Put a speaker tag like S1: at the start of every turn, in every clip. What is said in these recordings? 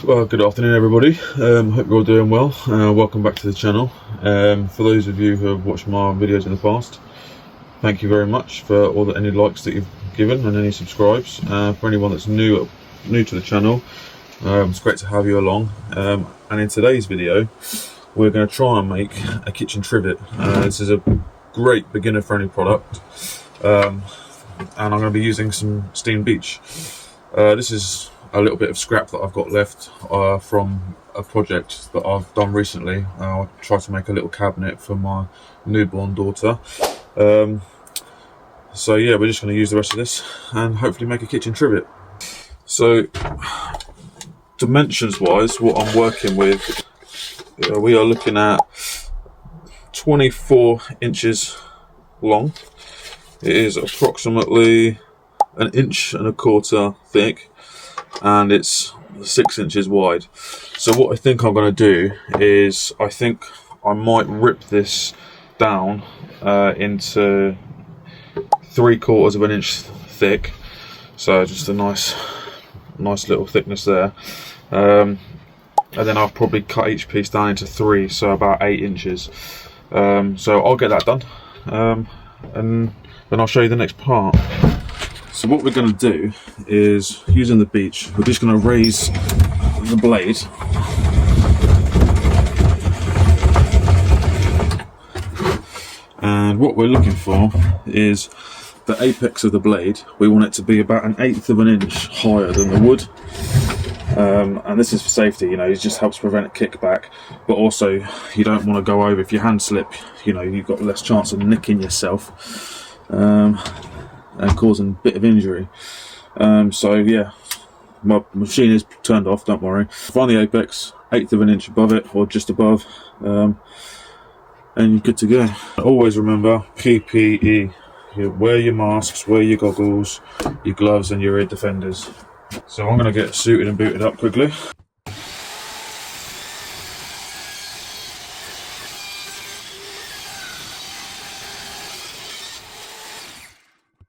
S1: Well, good afternoon everybody. Hope you're all doing well. Welcome back to the channel. For those of you who have watched my videos in the past, thank you very much for any likes that you've given and any subscribes. For anyone that's new to the channel, it's great to have you along. And in today's video, we're going to try and make a kitchen trivet. This is a great beginner friendly product, and I'm going to be using some steamed beech. This is a little bit of scrap that I've got left from a project that I've done recently. I tried to make a little cabinet for my newborn daughter. So yeah, we're just going to use the rest of this and hopefully make a kitchen trivet. So dimensions wise, what I'm working with, we are looking at 24 inches long. It is approximately 1.25 inches thick, and it's 6 inches wide. So what I think I'm going to do is I think I might rip this down into 3/4 inch thick, so just a nice little thickness there, and then I'll probably cut each piece down into 3, so about 8 inches. So I'll get that done, and then I'll show you the next part. So what we're going to do is, using the beech, we're just going to raise the blade and what we're looking for is the apex of the blade. We want it to be about 1/8 inch higher than the wood, and this is for safety. You know, it just helps prevent kickback, but also you don't want to go over. If your hand slip, you know, you've got less chance of nicking yourself and causing a bit of injury. So yeah, my machine is turned off, don't worry. Find the apex, 1/8 inch above it or just above, and you're good to go. Always remember PPE. You wear your masks, wear your goggles, your gloves and your ear defenders. So I'm going to get suited and booted up quickly.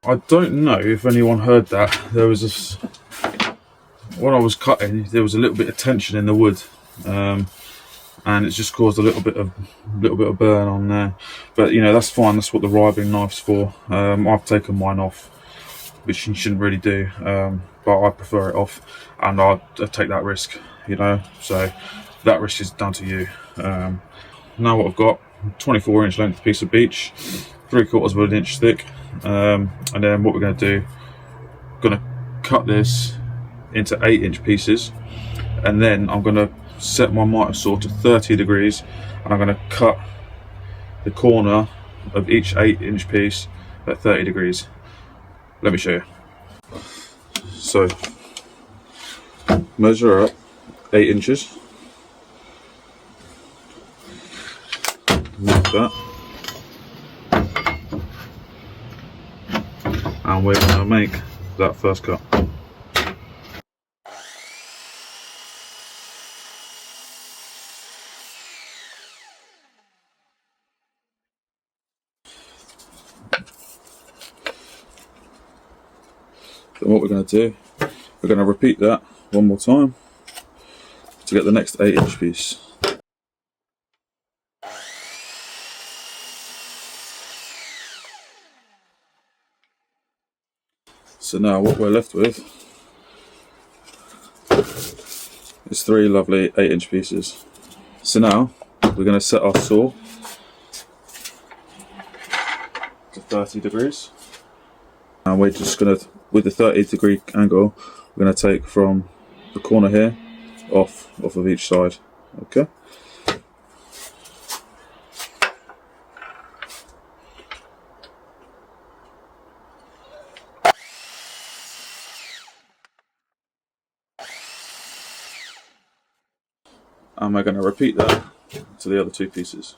S1: I don't know if anyone heard that. There was this, when I was cutting, there was a little bit of tension in the wood, and it's just caused a little bit of burn on there. But you know, that's fine. That's what the riving knife's for. I've taken mine off, which you shouldn't really do, but I prefer it off, and I take that risk. You know, so that risk is down to you. Now what I've got, 24 inch length piece of beech, 3/4 inch thick. And then what we're going to do, going to cut this into 8-inch pieces, and then I'm going to set my miter saw to 30 degrees, and I'm going to cut the corner of each 8-inch piece at 30 degrees. Let me show you. So measure up 8 inches, mark that, and we're going to make that first cut. Then what we're going to do, we're going to repeat that one more time to get the next 8-inch piece. So now what we're left with is 3 lovely 8-inch pieces. So now we're going to set our saw to 30 degrees, and we're just going to, with the 30-degree angle, we're going to take from the corner here off of each side. Okay. And we're going to repeat that to the other 2 pieces.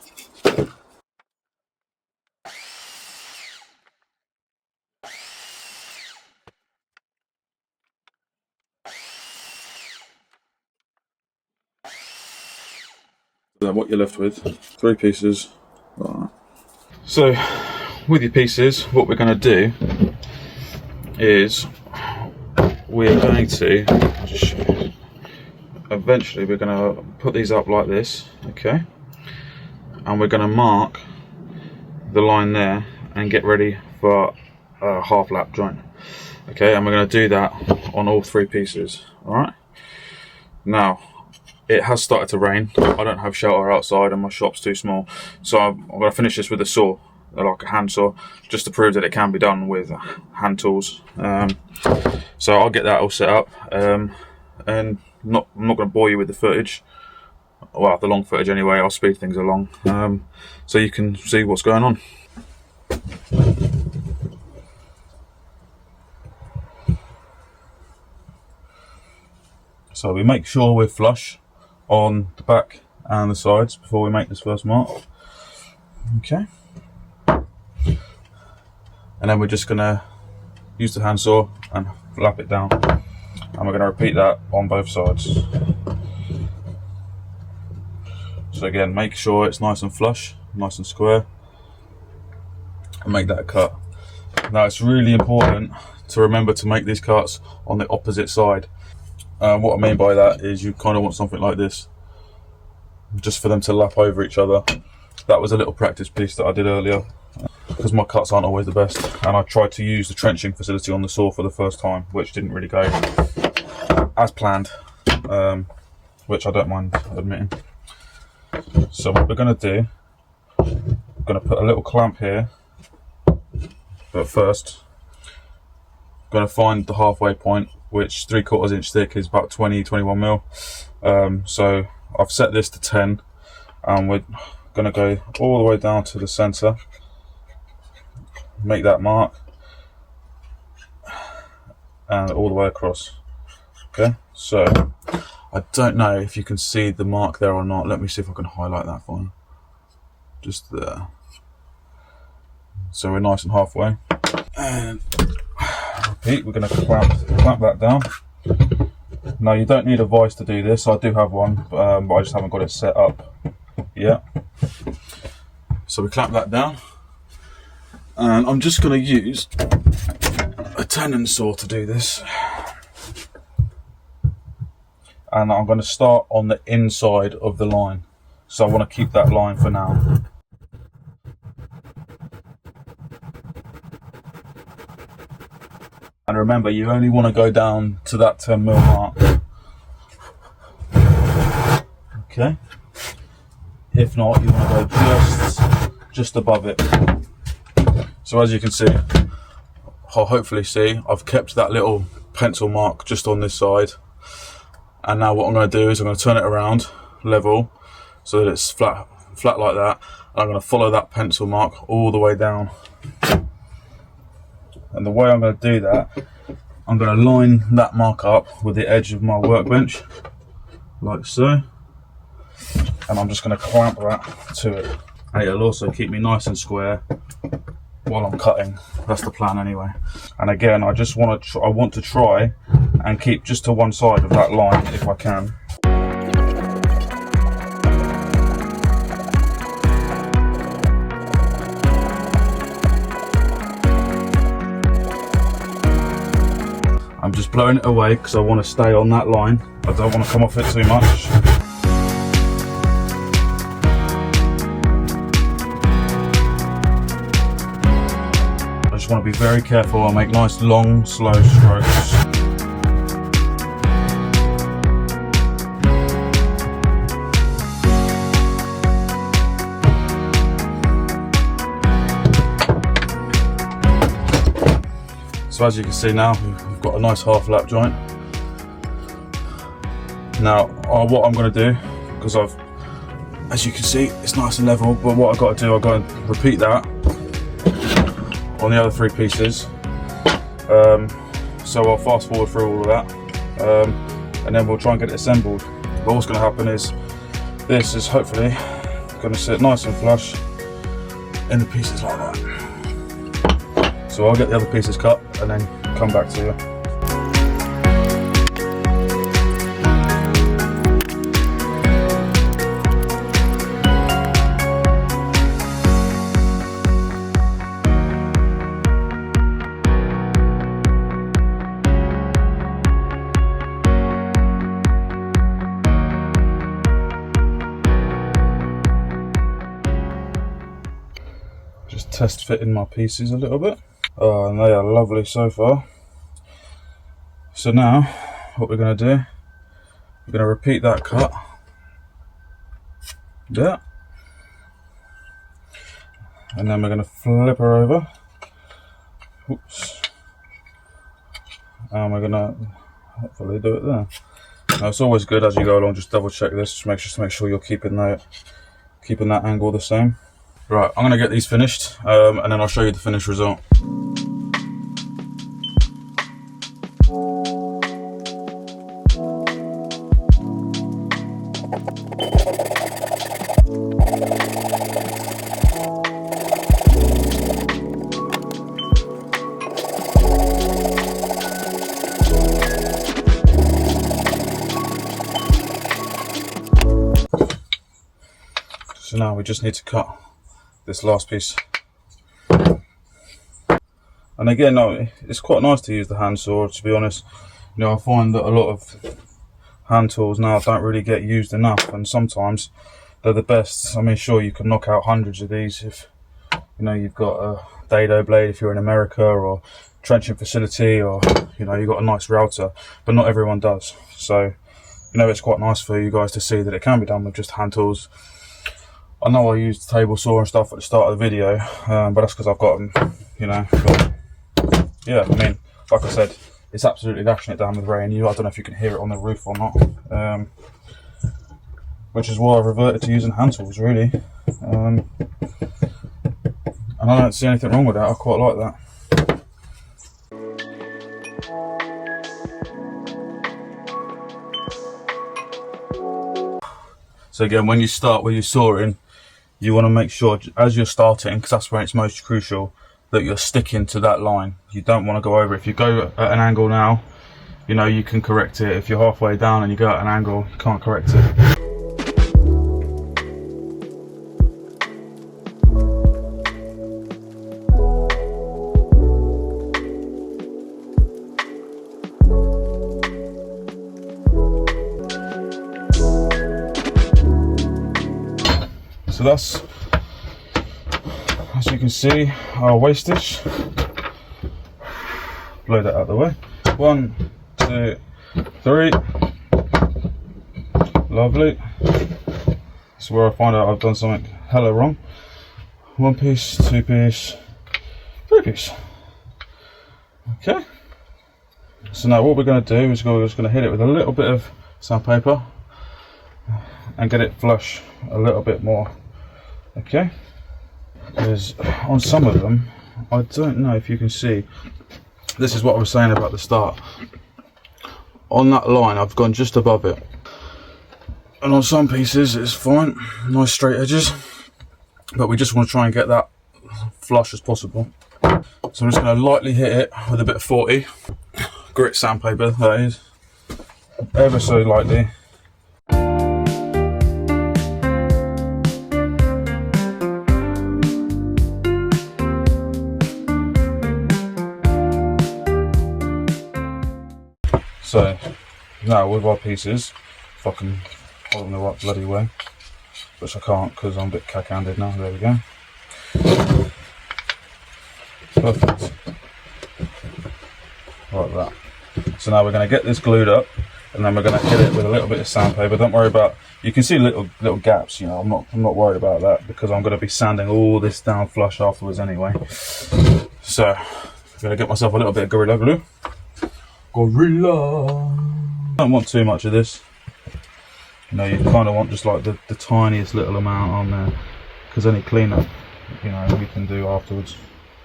S1: Then what you're left with, 3 pieces like that. So with your pieces, what we're going to do is we're going to, I'll just show you, eventually we're going to put these up like this, okay, and we're going to mark the line there and get ready for a half lap joint, okay, and we're going to do that on all 3 pieces. Alright, now it has started to rain. I don't have shelter outside and my shop's too small, so I'm going to finish this with a saw, like a hand saw, just to prove that it can be done with hand tools. So I'll get that all set up, and I'm not going to bore you with the footage, well, the long footage anyway. I'll speed things along, so you can see what's going on. So we make sure we're flush on the back and the sides before we make this first mark, okay, and then we're just going to use the handsaw and flap it down, and we're going to repeat that on both sides. So again, make sure it's nice and flush, nice and square, and make that a cut. Now it's really important to remember to make these cuts on the opposite side. What I mean by that is you kind of want something like this, just for them to lap over each other. That was a little practice piece that I did earlier, because my cuts aren't always the best, and I tried to use the trenching facility on the saw for the first time, which didn't really go as planned, which I don't mind admitting. So what we're going to do, I'm going to put a little clamp here, but first I'm going to find the halfway point, which 3/4 inch thick is about 21 mil. So I've set this to 10, and we're going to go all the way down to the center, make that mark, and all the way across. Okay, so I don't know if you can see the mark there or not. Let me see if I can highlight that for you. Just there. So we're nice and halfway, and repeat, we're going to clamp that down. Now you don't need a vise to do this. I do have one, but I just haven't got it set up yet. So we clamp that down, and I'm just going to use a tenon saw to do this, and I'm going to start on the inside of the line, so I want to keep that line for now. And remember, you only want to go down to that 10 mil mark. Okay. If not, you want to go just above it. So as you can see, I'll hopefully see, I've kept that little pencil mark just on this side. And now what I'm going to do is I'm going to turn it around level so that it's flat like that. And I'm going to follow that pencil mark all the way down. And the way I'm going to do that, I'm going to line that mark up with the edge of my workbench, like so. And I'm just going to clamp that to it. And it'll also keep me nice and square while I'm cutting. That's the plan anyway. And again, I want to try and keep just to one side of that line if I can. I'm just blowing it away because I want to stay on that line. I don't want to come off it too much. I just want to be very careful and make nice long, slow strokes. So as you can see now, we've got a nice half lap joint. Now, what I'm going to do, because as you can see, it's nice and level, but what I've got to do, I've got to repeat that on the other 3 pieces. So I'll fast forward through all of that, and then we'll try and get it assembled. But what's going to happen is, this is hopefully going to sit nice and flush in the pieces like that. So I'll get the other pieces cut and then come back to you. test fitting my pieces a little bit. Oh, and they are lovely so far. So now what we're going to do, we're going to repeat that cut. Yeah. And then we're going to flip her over. Oops. And we're going to hopefully do it there. Now it's always good as you go along, just double check this, just make sure you're keeping that angle the same. Right, I'm going to get these finished and then I'll show you the finished result. So now we just need to cut this last piece. And again, no, it's quite nice to use the handsaw, to be honest. You know, I find that a lot of hand tools now don't really get used enough, and sometimes they're the best. I mean, sure, you can knock out hundreds of these if, you know, you've got a dado blade if you're in America, or trenching facility, or, you know, you've got a nice router, but not everyone does. So, you know, it's quite nice for you guys to see that it can be done with just hand tools. I know I used the table saw and stuff at the start of the video, but that's because I've got them, you know. But yeah, I mean, like I said, it's absolutely lashing it down with rain. I don't know if you can hear it on the roof or not, which is why I've reverted to using hand tools, really. And I don't see anything wrong with that. I quite like that. So again, when you start with your sawing, you want to make sure as you're starting, because that's when it's most crucial, that you're sticking to that line. You don't want to go over. If you go at an angle now, you know, you can correct it. If you're halfway down and you go at an angle, you can't correct it. So that's, as you can see, our wastage. Blow that out of the way. 1, 2, 3. Lovely. That's where I find out I've done something hella wrong. 1 piece, 2 piece, 3 piece. Okay. So now what we're going to do is we're just going to hit it with a little bit of sandpaper and get it flush a little bit more. Okay, because on some of them, I don't know if you can see, this is what I was saying about the start. On that line, I've gone just above it, and on some pieces it's fine, nice straight edges, but we just want to try and get that flush as possible. So I'm just going to lightly hit it with a bit of 40 grit sandpaper, that is, ever so lightly. So now with our pieces, if I can hold them the right bloody way, which I can't because I'm a bit cack-handed now, there we go. Perfect. Like that. So now we're going to get this glued up, and then we're going to hit it with a little bit of sandpaper. Don't worry about, you can see little gaps, you know, I'm not worried about that because I'm going to be sanding all this down flush afterwards anyway. So I'm going to get myself a little bit of Gorilla Glue. Gorilla. Don't want too much of this. You know, you kind of want just like the tiniest little amount on there, because any cleanup, you know, we can do afterwards.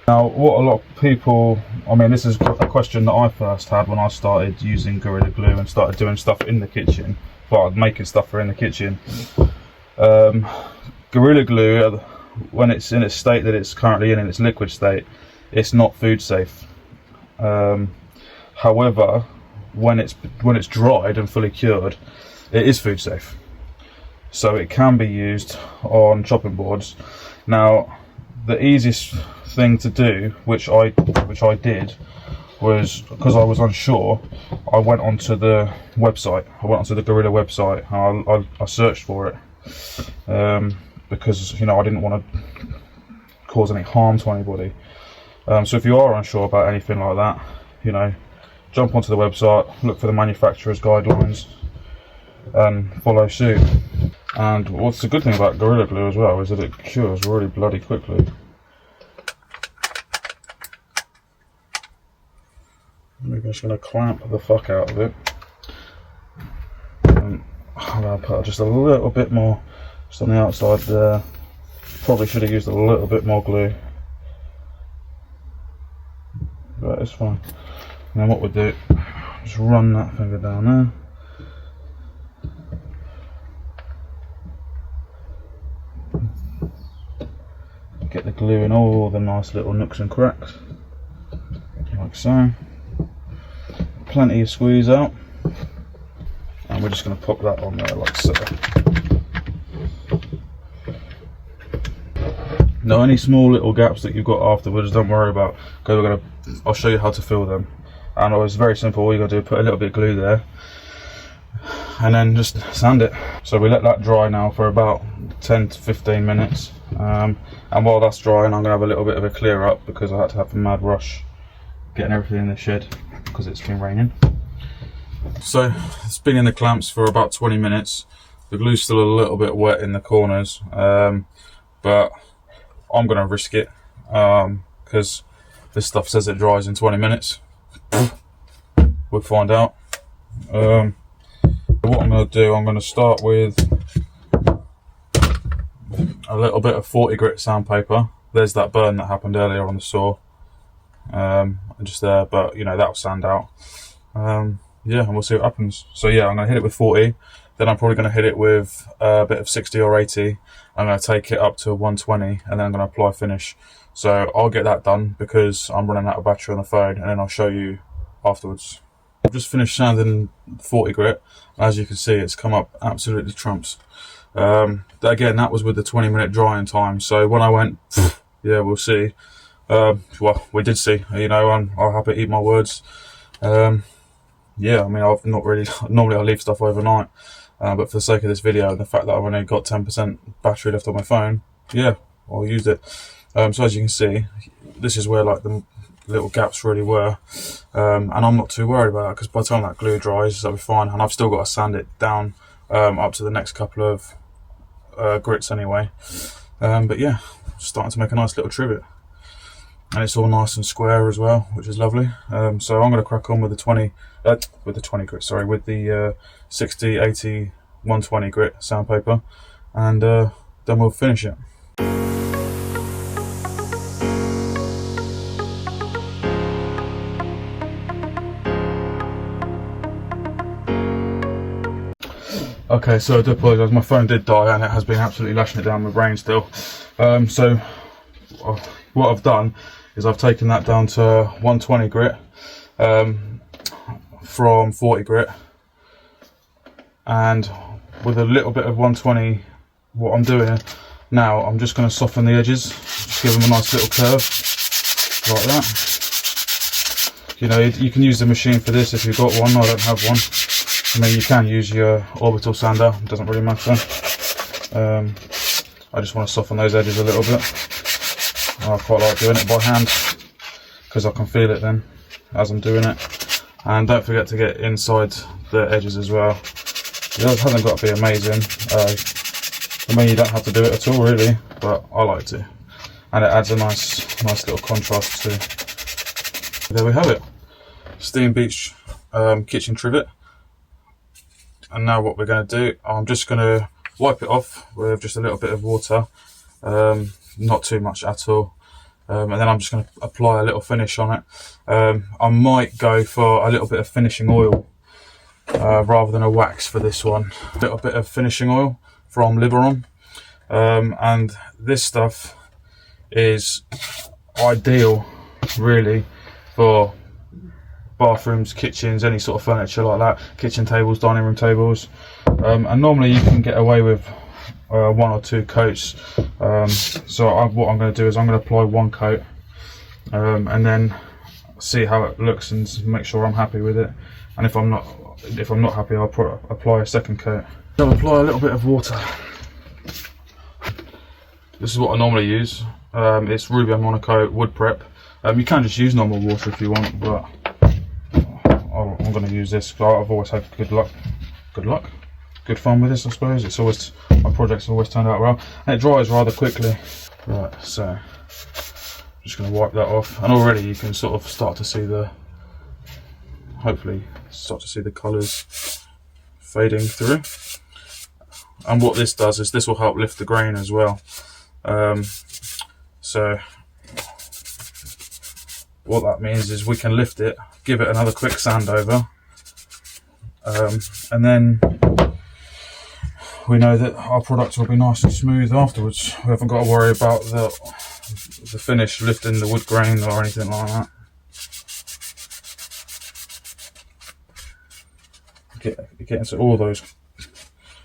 S1: Now, what a lot of people, I mean, this is a question that I first had when I started using Gorilla Glue and started doing stuff in the kitchen. Well, making stuff for in the kitchen. Gorilla Glue, when it's in its state that it's currently in its liquid state, it's not food safe. However, when it's dried and fully cured, it is food safe. So it can be used on chopping boards. Now, the easiest thing to do, which I did, was because I was unsure, I went onto the website. I went onto the Gorilla website and I searched for it because, you know, I didn't want to cause any harm to anybody. So if you are unsure about anything like that, you know, jump onto the website, look for the manufacturer's guidelines and follow suit. And what's the good thing about Gorilla Glue as well is that it cures really bloody quickly. I'm just going to clamp the fuck out of it. And I'm going to put just a little bit more just on the outside there. Probably should have used a little bit more glue, but it's fine. And then what we'll do, just run that finger down there. Get the glue in all the nice little nooks and cracks, like so. Plenty of squeeze out, and we're just going to pop that on there like so. Now any small little gaps that you've got afterwards, don't worry about, because I'll show you how to fill them. And it's very simple. All you got to do is put a little bit of glue there and then just sand it. So we let that dry now for about 10 to 15 minutes, and while that's drying I'm going to have a little bit of a clear up because I had to have a mad rush getting everything in the shed because it's been raining. So it's been in the clamps for about 20 minutes. The glue's still a little bit wet in the corners, but I'm going to risk it because this stuff says it dries in 20 minutes. We'll find out. What I'm going to do, I'm going to start with a little bit of 40 grit sandpaper. There's that burn that happened earlier on the saw, just there, but you know, that'll sand out. Yeah, and we'll see what happens. So yeah, I'm going to hit it with 40, then I'm probably going to hit it with a bit of 60 or 80. I'm going to take it up to 120, and then I'm going to apply finish. So I'll get that done because I'm running out of battery on the phone, and then I'll show you afterwards. I've just finished sanding 40 grit. As you can see, it's come up absolutely trumps. Again, that was with the 20-minute drying time. So when I went, yeah, we'll see. Well, we did see. You know, I'll have to eat my words. Yeah, I mean, I've not really. Normally, I leave stuff overnight, but for the sake of this video and the fact that I've only got 10% battery left on my phone, yeah, I'll use it. So as you can see, this is where like the little gaps really were, and I'm not too worried about it because by the time that glue dries, that'll be fine. And I've still got to sand it down up to the next couple of grits anyway. But yeah, starting to make a nice little trivet, and it's all nice and square as well, which is lovely. So I'm going to crack on with the 20 grit, sorry, with the 60, 80, 120 grit sandpaper, and then we'll finish it. Okay, so I do apologise, my phone did die and it has been absolutely lashing it down with rain still. So what I've done is I've taken that down to 120 grit from 40 grit, and with a little bit of 120, what I'm doing now, I'm just going to soften the edges, just give them a nice little curve like that. You know, you can use the machine for this if you've got one. I don't have one. I mean, you can use your orbital sander, it doesn't really matter. I just want to soften those edges a little bit. I quite like doing it by hand because I can feel it then as I'm doing it. And don't forget to get inside the edges as well. It hasn't got to be amazing. I mean, you don't have to do it at all really, but I like to. And it adds a nice little contrast to. There we have it. Steam beech kitchen trivet. And now what we're going to do, I'm just going to wipe it off with just a little bit of water, not too much at all, and then I'm just going to apply a little finish on it. I might go for a little bit of finishing oil rather than a wax for this one. A little bit of finishing oil from Liberon, and this stuff is ideal really for bathrooms, kitchens, any sort of furniture like that, kitchen tables, dining room tables, and normally you can get away with 1 or 2 coats. So what I'm going to do is I'm going to apply 1 coat, and then see how it looks and make sure I'm happy with it. And if I'm not happy, I'll apply a 2nd coat. I'll apply a little bit of water. This is what I normally use. It's Rubio Monaco wood prep. You can just use normal water if you want, but I'm going to use this because I've always had good fun with this, I suppose. It's always, my projects always turned out well, and it dries rather quickly. Right, so I'm just going to wipe that off, and already you can sort of start to see hopefully start to see the colours fading through. And what this does is this will help lift the grain as well. So what that means is we can lift it, give it another quick sand over, and then we know that our product will be nice and smooth afterwards. We haven't got to worry about the finish lifting the wood grain or anything like that. Get into all those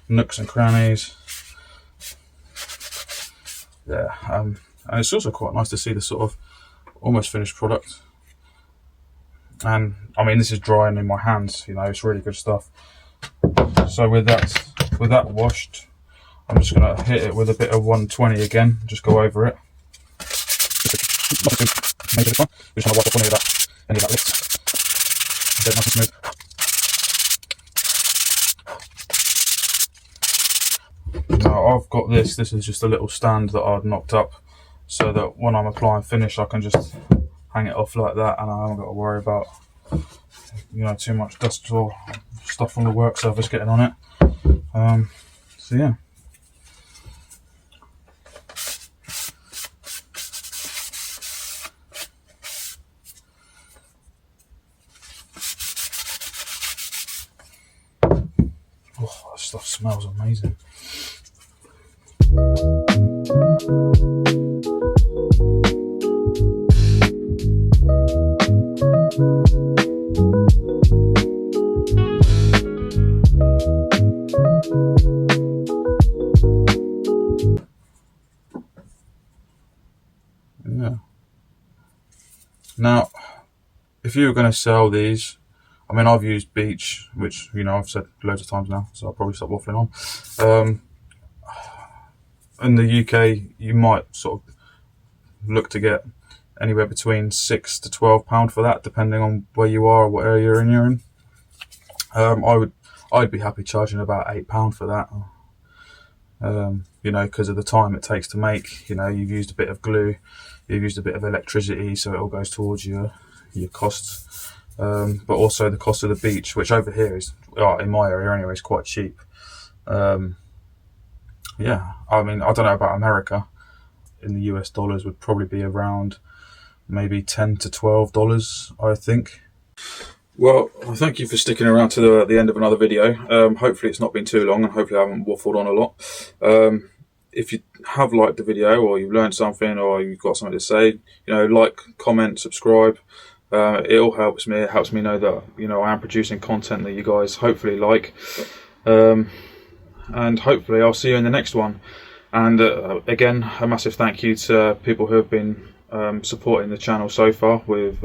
S1: nooks and crannies. Yeah, and it's also quite nice to see the sort of almost finished product. And I mean, this is drying in my hands, you know, it's really good stuff. So with that washed, I'm just going to hit it with a bit of 120 again, just go over it. Just want to wipe off any of that lift. Get it nice and smooth. Now I've got this is just a little stand that I'd knocked up, so that when I'm applying finish I can just hang it off like that, and I haven't got to worry about, you know, too much dust or stuff from the work surface getting on it. So yeah. Oh, that stuff smells amazing. Yeah. Now, if you were going to sell these, I mean, I've used beech, which, you know, I've said loads of times now, so I'll probably stop waffling on. In the UK, you might sort of look to get anywhere between £6 to £12 for that, depending on where you are or what area you're in. I'd be happy charging about £8 for that. You know, because of the time it takes to make. You know, you've used a bit of glue, you've used a bit of electricity, so it all goes towards your costs. But also the cost of the beech, which over here is, in my area anyway, is quite cheap. Yeah, I mean, I don't know about America. In the US dollars would probably be around maybe $10 to $12, I think. Well, thank you for sticking around to the end of another video. Hopefully it's not been too long, and hopefully I haven't waffled on a lot. If you have liked the video, or you've learned something, or you've got something to say, you know, like, comment, subscribe. It all helps me. It helps me know that, you know, I am producing content that you guys hopefully like. And hopefully I'll see you in the next one. And again, a massive thank you to people who have been supporting the channel so far with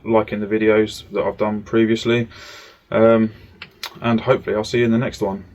S1: liking the videos that I've done previously. And hopefully I'll see you in the next one.